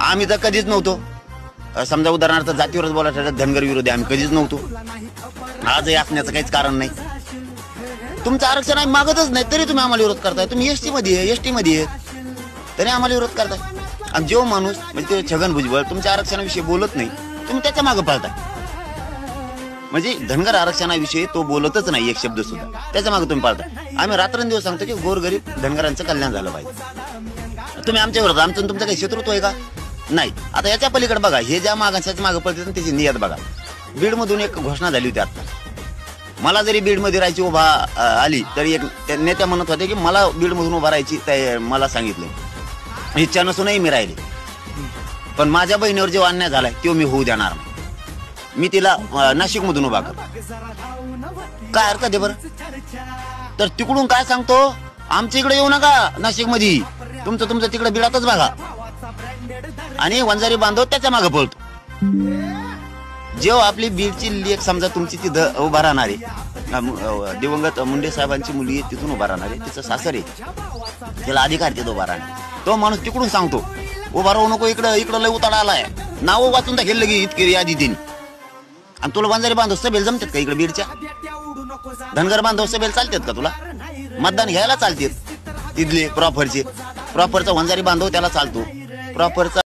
आम्ही तर कधीच नव्हतो. समजा उदाहरणार्थ जातीवरच बोलायचं ठरलं, धनगर विरोधी आम्ही कधीच नव्हतो. आजही असण्याचं काहीच कारण नाही. तुमचं आरक्षण आम्ही मागतच नाही तरी तुम्ही आम्हाला विरोध करताय. तुम्ही एसटी मध्ये तरी आम्हाला विरोध करताय. आणि जो माणूस म्हणजे ते छगन भुजबळ तुमच्या आरक्षणाविषयी बोलत नाही, तुम्ही त्याच्या मागे पळताय. म्हणजे धनगर आरक्षणाविषयी तो बोलतच नाही एक शब्द सुद्धा, त्याच्या मागे तुम्ही पळताय. आम्ही रात्रंदिवस सांगतो की गोरगरीब धनगरांचं कल्याण झालं पाहिजे. तुम्ही आमच्या विरोधात, आमचं तुमचं काही शत्रुत्व आहे का? नाही. आता याच्या पलीकडे बघा, हे ज्या मागांच्या मागे पळतात त्याची नियत बघा. बीडमधून एक घोषणा झाली होती आता. मला जरी बीडमध्ये राहायची उभा आली तरी एक नेत्या म्हणत होते की मला बीडमधून उभा राहायची मला सांगितलं, इच्छा नसूनही मी राहिले. पण माझ्या बहिणीवर जो अन्याय झालाय तो मी होऊ देणार नाही. मी तिला नाशिक मधून उभा कर. काय हरकत आहे बरं? तर तिकडून काय सांगतो, आमच्या इकडे येऊ नका नाशिक मध्ये, तुमचं तिकडे बिडातच बघा. आणि वंजारी बांधव त्याच्या मागे पळतो. जेव्हा आपली बीडची लेक समजा तुमची तिथं उभा राहणारे, दिवंगत मुंडे साहेबांची मुलगी तिथून उभा राहणारे, तिचं सासर आहे, त्याला अधिकार तिथं उभा राहणे. तो माणूस तिकडून सांगतो उभा राहू नको, इकडं लय उताडा आलाय, नाव वाचून दाखल लगे इतके यादी तिने. आणि तुला वंजारी बांधव सभेल जमतात का? इकडे बीडच्या धनगर बांधव सभेल चालतात का? तुला मतदान घ्यायला चालतात तिथले प्रॉपरचा वंजारी बांधव त्याला चालतो. प्रॉपरचा